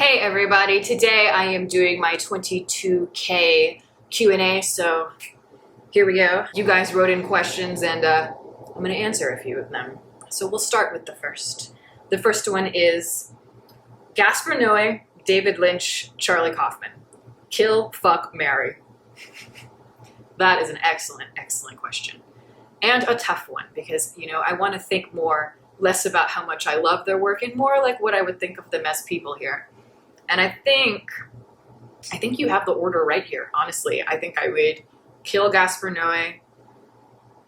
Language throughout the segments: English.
Hey everybody, today I am doing my 22K Q&A, so here we go. You guys wrote in questions and I'm going to answer a few of them. So we'll start with the first. The first one is Gaspar Noé, David Lynch, Charlie Kaufman. Kill, fuck, marry. That is an excellent, excellent question. And a tough one because, I want to think less about how much I love their work and more like what I would think of them as people here. And I think you have the order right here, honestly. I think I would kill Gaspar Noé,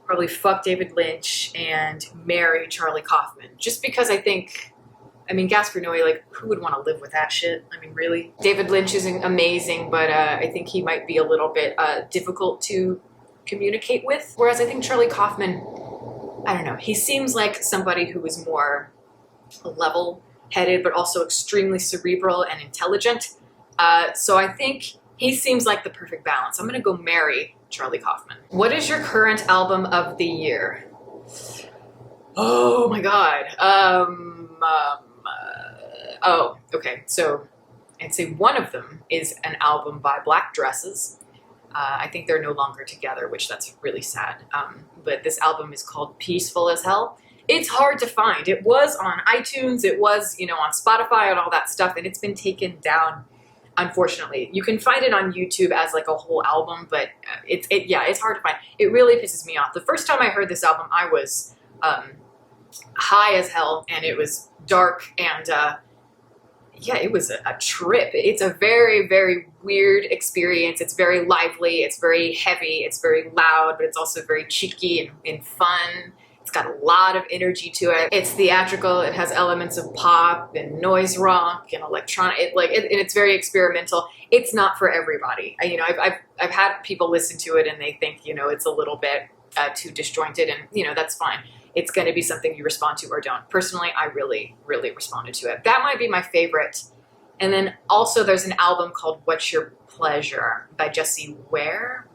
probably fuck David Lynch, and marry Charlie Kaufman. Just because Gaspar Noé, who would want to live with that shit? Really? David Lynch is amazing, but I think he might be a little bit difficult to communicate with. Whereas I think Charlie Kaufman, I don't know, he seems like somebody who is more level-headed, but also extremely cerebral and intelligent. So I think he seems like the perfect balance. I'm going to go marry Charlie Kaufman. What is your current album of the year? Oh my God. Okay. So I'd say one of them is an album by Black Dresses. I think they're no longer together, which that's really sad. But this album is called Peaceful as Hell. It's hard to find. It was on iTunes, it was, on Spotify and all that stuff, and it's been taken down, unfortunately. You can find it on YouTube as a whole album, but it's hard to find. It really pisses me off. The first time I heard this album, I was high as hell, and it was dark, and it was a trip. It's a very, very weird experience. It's very lively, it's very heavy, it's very loud, but it's also very cheeky and fun. It's got a lot of energy to it. It's theatrical. It has elements of pop and noise rock and electronic. And it's very experimental. It's not for everybody. I've had people listen to it and they think it's a little bit too disjointed, and that's fine. It's going to be something you respond to or don't. Personally, I really, really responded to it. That might be my favorite. And then also there's an album called What's Your Pleasure by Jessie Ware,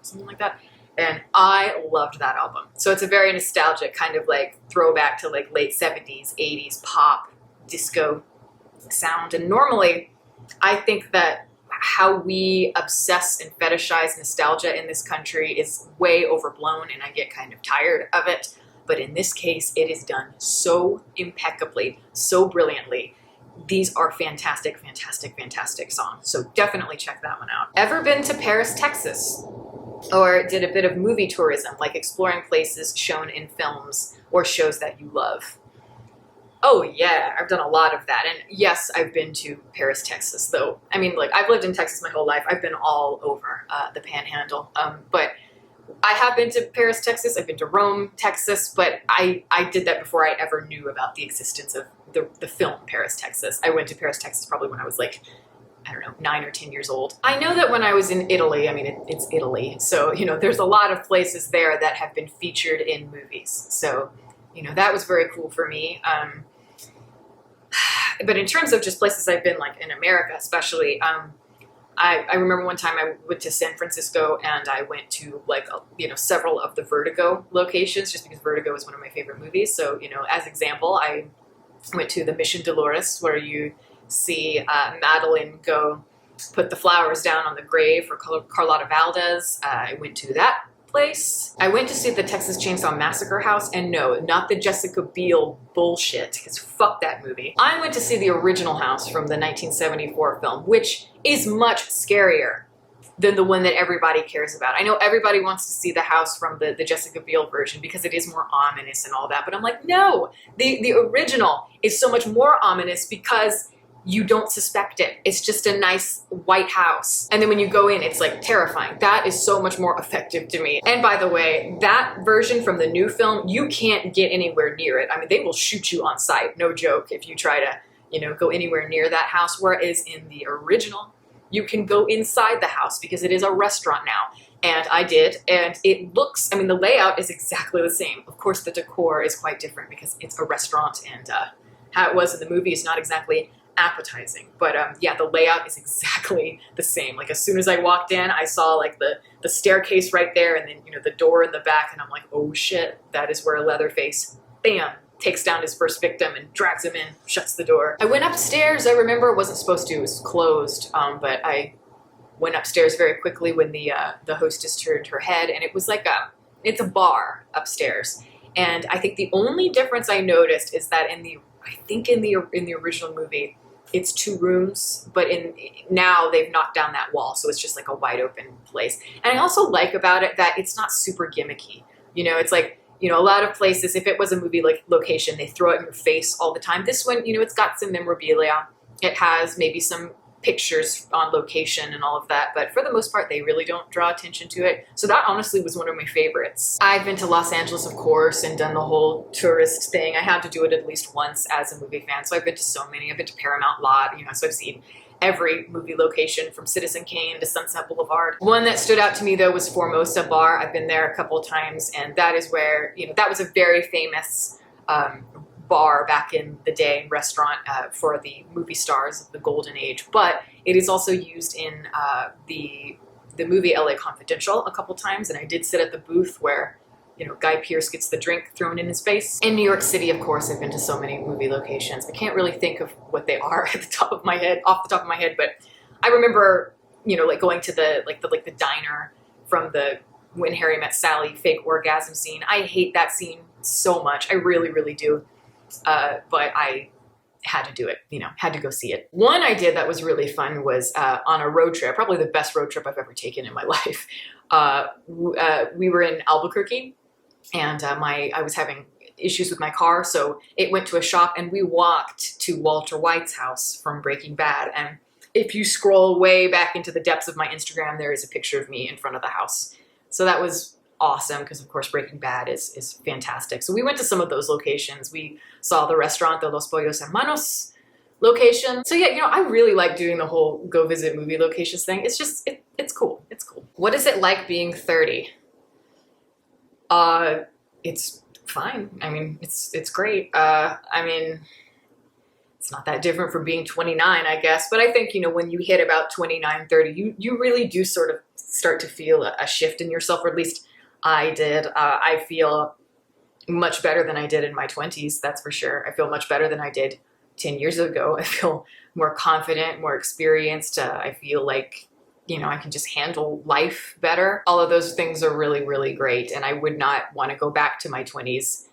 something like that. And I loved that album. So it's a very nostalgic kind of throwback to late 70s, 80s pop, disco sound. And normally I think that how we obsess and fetishize nostalgia in this country is way overblown, and I get kind of tired of it. But in this case, it is done so impeccably, so brilliantly. These are fantastic, fantastic, fantastic songs. So definitely check that one out. Ever been to Paris, Texas? Or did a bit of movie tourism, like exploring places shown in films or shows that you love? Oh yeah, I've done a lot of that. And yes, I've been to Paris, Texas, though. I've lived in Texas my whole life. I've been all over the Panhandle. But I have been to Paris, Texas. I've been to Rome, Texas. But I did that before I ever knew about the existence of the film Paris, Texas. I went to Paris, Texas probably when I was 9 or 10 years old. I know that when I was in Italy, it's Italy. So, there's a lot of places there that have been featured in movies. So, that was very cool for me. But in terms of just places I've been, in America especially, I remember one time I went to San Francisco and I went to several of the Vertigo locations just because Vertigo is one of my favorite movies. So, as example, I went to the Mission Dolores where you see Madeline go put the flowers down on the grave for Carlotta Valdez. I went to that place. I went to see the Texas Chainsaw Massacre house, and no, not the Jessica Biel bullshit, because fuck that movie. I went to see the original house from the 1974 film, which is much scarier than the one that everybody cares about. I know everybody wants to see the house from the Jessica Biel version because it is more ominous and all that, but I'm like, no, the original is so much more ominous because you don't suspect it. It's just a nice white house. And then when you go in, it's terrifying. That is so much more effective to me. And by the way, that version from the new film, you can't get anywhere near it. They will shoot you on sight, no joke, if you try to, go anywhere near that house. Whereas in the original, you can go inside the house because it is a restaurant now. And I did, and it looks, the layout is exactly the same. Of course, the decor is quite different because it's a restaurant, and how it was in the movie is not exactly appetizing, but the layout is exactly the same. As soon as I walked in, I saw the staircase right there, and then the door in the back, and I'm like, oh shit, that is where Leatherface, bam, takes down his first victim and drags him in, shuts the door. I went upstairs. I remember it wasn't supposed to, it was closed, but I went upstairs very quickly when the hostess turned her head, and it was like it's a bar upstairs. And I think the only difference I noticed is that in the original movie, it's 2 rooms, but now they've knocked down that wall, so it's just like a wide open place. And I also like about it that it's not super gimmicky. You know, it's like, you know, a lot of places, if it was a movie like location, they throw it in your face all the time. This one, you know, it's got some memorabilia. It has maybe some pictures on location and all of that, but for the most part, they really don't draw attention to it. So that honestly was one of my favorites. I've been to Los Angeles, of course, and done the whole tourist thing. I had to do it at least once as a movie fan, so I've been to so many. I've been to Paramount Lot, you know, so I've seen every movie location from Citizen Kane to Sunset Boulevard. One that stood out to me though was Formosa Bar. I've been there a couple of times, and that is where, you know, that was a very famous bar back in the day, restaurant for the movie stars of the golden age, but it is also used in the movie LA Confidential a couple times, and I did sit at the booth where, you know, Guy Pearce gets the drink thrown in his face. In New York City, of course, I've been to so many movie locations. I can't really think of what they are off the top of my head, but I remember, you know, like going to the diner from the When Harry Met Sally fake orgasm scene. I hate that scene so much. I really, really do. But I had to do it, you know, had to go see it. One I did that was really fun was on a road trip, probably the best road trip I've ever taken in my life. We were in Albuquerque, and I was having issues with my car, so it went to a shop, and we walked to Walter White's house from Breaking Bad. And if you scroll way back into the depths of my Instagram, there is a picture of me in front of the house. So that was awesome, because of course Breaking Bad is fantastic. So we went to some of those locations. We saw the restaurant, the Los Pollos Hermanos location. So yeah, you know, I really like doing the whole go visit movie locations thing. It's just, it's cool. It's cool. What is it like being 30? It's fine. I mean, it's great. I mean, it's not that different from being 29, I guess. But I think, you know, when you hit about 29, 30, you really do sort of start to feel a shift in yourself, or at least I did. I feel much better than I did in my 20s, that's for sure. I feel much better than I did 10 years ago. I feel more confident, more experienced. I feel like, you know, I can just handle life better. All of those things are really, really great. And I would not want to go back to my 20s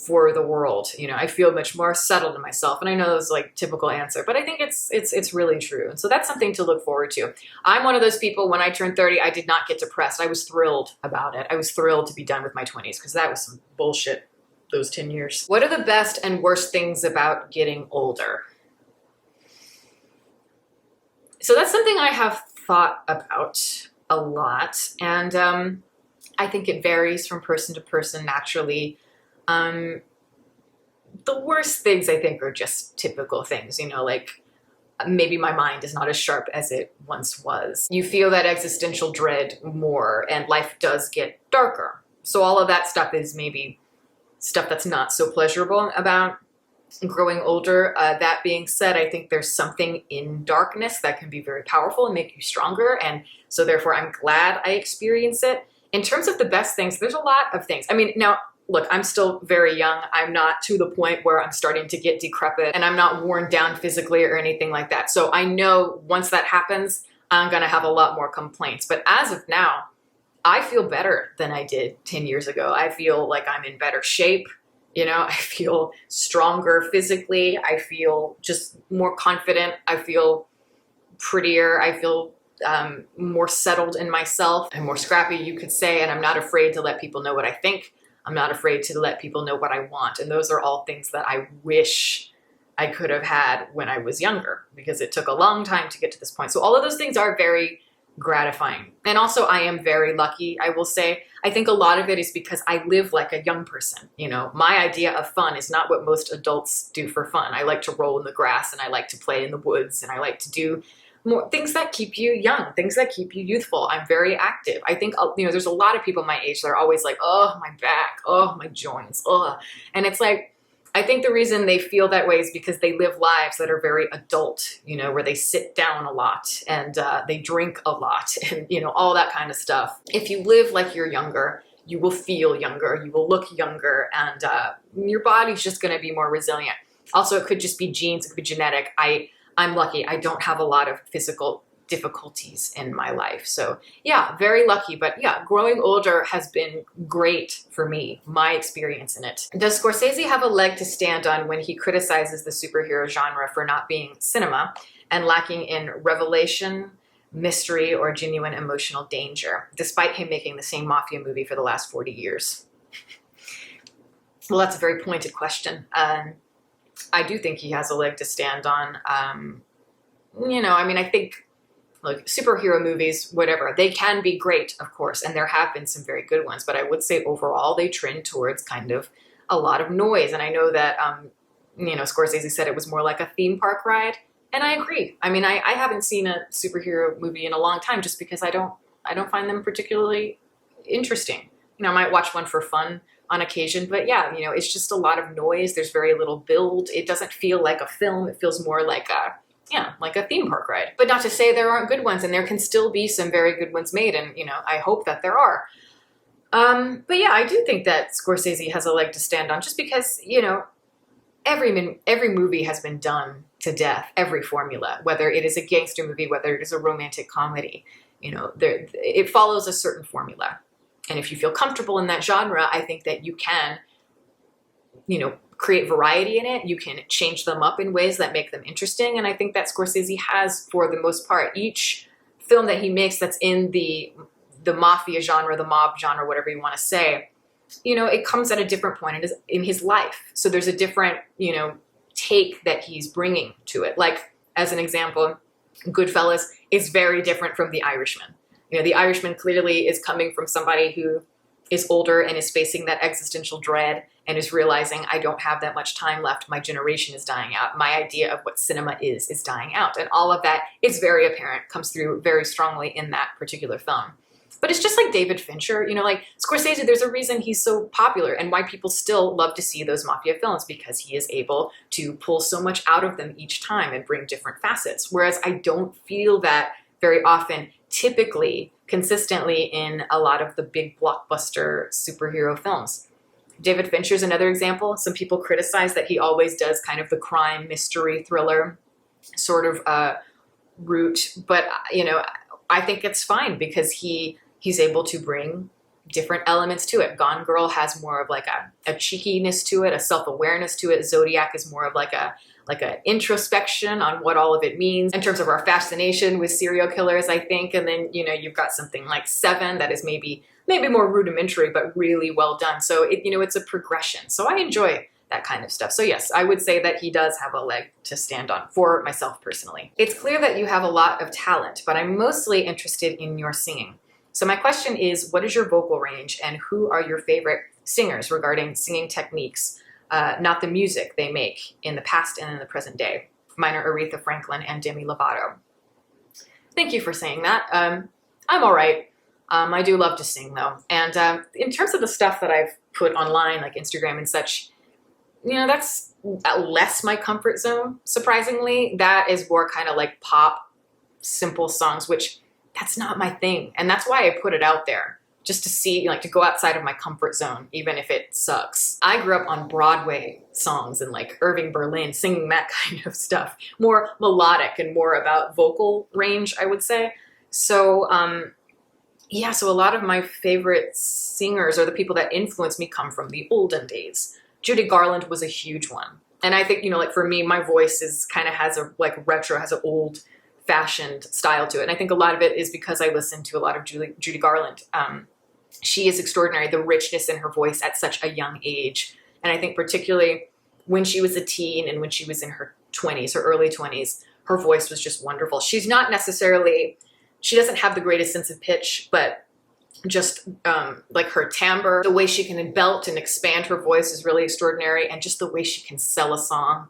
for the world. You know, I feel much more settled in myself. And I know that's like typical answer, but I think it's really true. And so that's something to look forward to. I'm one of those people, when I turned 30, I did not get depressed. I was thrilled about it. I was thrilled to be done with my 20s, because that was some bullshit, those 10 years. What are the best and worst things about getting older? So that's something I have thought about a lot. And I think it varies from person to person naturally. The worst things, I think, are just typical things, you know, like maybe my mind is not as sharp as it once was. You feel that existential dread more, and life does get darker. So all of that stuff is maybe stuff that's not so pleasurable about growing older. That being said, I think there's something in darkness that can be very powerful and make you stronger. And so therefore, I'm glad I experience it. In terms of the best things, there's a lot of things. I mean, now, look, I'm still very young. I'm not to the point where I'm starting to get decrepit, and I'm not worn down physically or anything like that. So I know once that happens, I'm going to have a lot more complaints. But as of now, I feel better than I did 10 years ago. I feel like I'm in better shape. You know, I feel stronger physically. I feel just more confident. I feel prettier. I feel more settled in myself. I'm more scrappy, you could say, and I'm not afraid to let people know what I think. I'm not afraid to let people know what I want. And those are all things that I wish I could have had when I was younger, because it took a long time to get to this point. So all of those things are very gratifying. And also, I am very lucky, I will say. I think a lot of it is because I live like a young person. You know, my idea of fun is not what most adults do for fun. I like to roll in the grass, and I like to play in the woods, and I like to do more things that keep you young, things that keep you youthful. I'm very active. I think, you know, there's a lot of people my age that are always like, oh, my back, oh, my joints, oh. And it's like, I think the reason they feel that way is because they live lives that are very adult, you know, where they sit down a lot and they drink a lot and, you know, all that kind of stuff. If you live like you're younger, you will feel younger, you will look younger, and your body's just going to be more resilient. Also, it could just be genes, it could be genetic. I'm lucky. I don't have a lot of physical difficulties in my life. So yeah, very lucky. But yeah, growing older has been great for me, my experience in it. Does Scorsese have a leg to stand on when he criticizes the superhero genre for not being cinema and lacking in revelation, mystery, or genuine emotional danger, despite him making the same mafia movie for the last 40 years? Well, that's a very pointed question. I do think he has a leg to stand on. I think, look, superhero movies, whatever, they can be great, of course, and there have been some very good ones, but I would say overall they trend towards kind of a lot of noise. And I know that, Scorsese said it was more like a theme park ride, and I agree. I mean, I haven't seen a superhero movie in a long time just because I don't find them particularly interesting. I might watch one for fun on occasion, but yeah, it's just a lot of noise. There's very little build. It doesn't feel like a film. It feels more like a theme park ride. But not to say there aren't good ones, and there can still be some very good ones made, and I hope that there are. But yeah, I do think that Scorsese has a leg to stand on, just because every movie has been done to death. Every formula, whether it is a gangster movie, whether it is a romantic comedy, it follows a certain formula. And if you feel comfortable in that genre, I think that you can, create variety in it. You can change them up in ways that make them interesting. And I think that Scorsese has, for the most part, each film that he makes that's in the mafia genre, the mob genre, whatever you want to say, it comes at a different point in his life. So there's a different, take that he's bringing to it. Like, as an example, Goodfellas is very different from The Irishman. The Irishman clearly is coming from somebody who is older and is facing that existential dread and is realizing, I don't have that much time left. My generation is dying out. My idea of what cinema is dying out. And all of that is very apparent, comes through very strongly in that particular film. But it's just like David Fincher, like Scorsese, there's a reason he's so popular and why people still love to see those mafia films, because he is able to pull so much out of them each time and bring different facets. Whereas I don't feel that very often, typically, consistently in a lot of the big blockbuster superhero films. David Fincher's another example. Some people criticize that he always does kind of the crime mystery thriller sort of route, but I think it's fine because he's able to bring different elements to it. Gone Girl has more of like a cheekiness to it, a self-awareness to it. Zodiac is more of like an introspection on what all of it means in terms of our fascination with serial killers, I think. And then, you've got something like Seven that is maybe more rudimentary, but really well done. So it's a progression. So I enjoy that kind of stuff. So yes, I would say that he does have a leg to stand on for myself personally. It's clear that you have a lot of talent, but I'm mostly interested in your singing. So my question is, what is your vocal range and who are your favorite singers regarding singing techniques, not the music they make in the past and in the present day? Mine are Aretha Franklin and Demi Lovato. Thank you for saying that. I'm all right. I do love to sing though. And in terms of the stuff that I've put online, like Instagram and such, that's less my comfort zone, surprisingly. That is more kind of like pop, simple songs, which that's not my thing. And that's why I put it out there, just to see, to go outside of my comfort zone, even if it sucks. I grew up on Broadway songs and like Irving Berlin, singing that kind of stuff. More melodic and more about vocal range, I would say. So, so a lot of my favorite singers or the people that influenced me come from the olden days. Judy Garland was a huge one. And I think, for me, my voice is kind of has a retro, has an old fashioned style to it. And I think a lot of it is because I listen to a lot of Judy Garland. She is extraordinary, the richness in her voice at such a young age. And I think particularly when she was a teen and when she was in her 20s, her early 20s, her voice was just wonderful. She's not necessarily, she doesn't have the greatest sense of pitch, but just like her timbre, the way she can belt and expand her voice is really extraordinary. And just the way she can sell a song.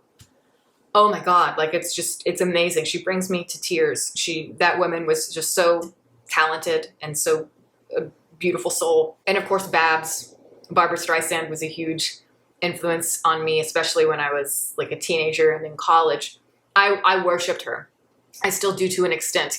Oh my God, it's amazing. She brings me to tears. That woman was just so talented and so a beautiful soul. And of course, Barbra Streisand was a huge influence on me, especially when I was like a teenager and in college. I worshipped her. I still do to an extent.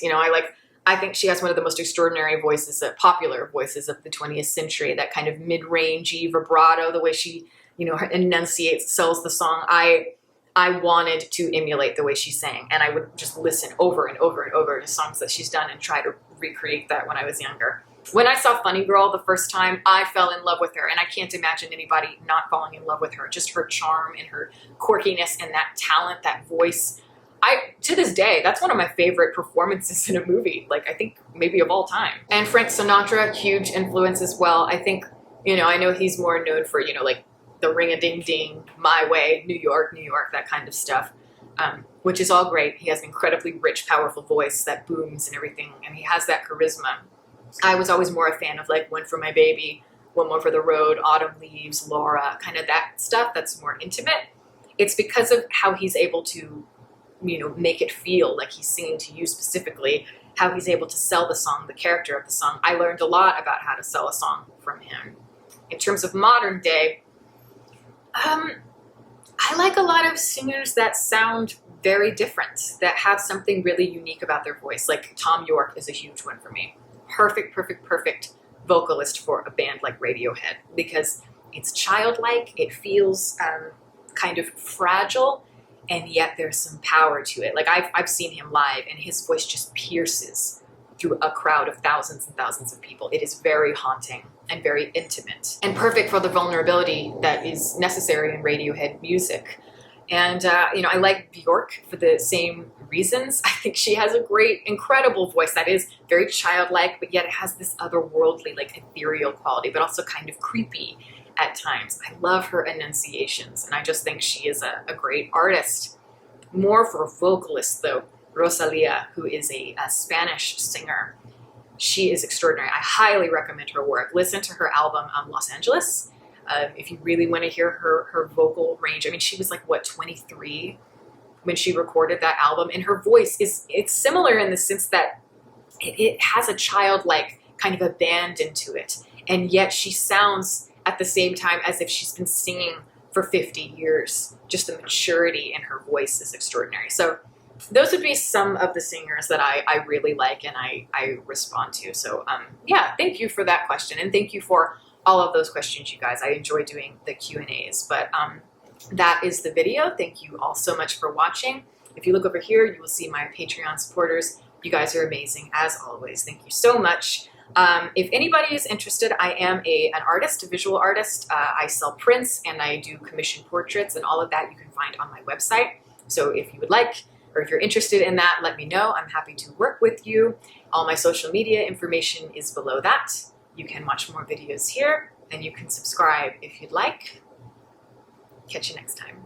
I think she has one of the most extraordinary voices, popular voices of the 20th century, that kind of mid-rangey vibrato, the way she, enunciates, sells the song. I wanted to emulate the way she sang, and I would just listen over and over and over to songs that she's done and try to recreate that when I was younger. When I saw Funny Girl the first time, I fell in love with her, and I can't imagine anybody not falling in love with her. Just her charm and her quirkiness and that talent, that voice. To this day, that's one of my favorite performances in a movie, like I think maybe of all time. And Frank Sinatra, huge influence as well. I think, I know he's more known for, like the ring-a-ding-ding, My Way, New York, that kind of stuff, which is all great. He has an incredibly rich, powerful voice that booms and everything, and he has that charisma. I was always more a fan of like One for My Baby, One More for the Road, Autumn Leaves, Laura, kind of that stuff that's more intimate. It's because of how he's able to make it feel like he's singing to you specifically, how he's able to sell the song, the character of the song. I learned a lot about how to sell a song from him. In terms of modern day, I like a lot of singers that sound very different, that have something really unique about their voice. Like Tom York is a huge one for me. Perfect vocalist for a band like Radiohead, because it's childlike, it feels kind of fragile, and yet there's some power to it. Like I've seen him live, and his voice just pierces through a crowd of thousands and thousands of people. It is very haunting and very intimate, and perfect for the vulnerability that is necessary in Radiohead music. And, I like Bjork for the same reasons. I think she has a great, incredible voice that is very childlike, but yet it has this otherworldly, like ethereal quality, but also kind of creepy at times. I love her enunciations, and I just think she is a great artist. More for vocalists, though, Rosalia, who is a Spanish singer. She is extraordinary. I highly recommend her work. Listen to her album, Los Angeles. If you really want to hear her vocal range. I mean, she was like, 23 when she recorded that album, and her voice it's similar in the sense that it has a childlike kind of abandon to it, and yet she sounds at the same time as if she's been singing for 50 years. Just the maturity in her voice is extraordinary. So those would be some of the singers that I really like and I respond to. So yeah, thank you for that question, and thank you for all of those questions, you guys. I enjoy doing the Q&As, but that is the video. Thank you all so much for watching. If you look over here, you will see my Patreon supporters. You guys are amazing, as always. Thank you so much. If anybody is interested, I am an artist, a visual artist. I sell prints and I do commissioned portraits, and all of that you can find on my website. So if you would like, or if you're interested in that, let me know. I'm happy to work with you. All my social media information is below that. You can watch more videos here, and you can subscribe if you'd like. Catch you next time.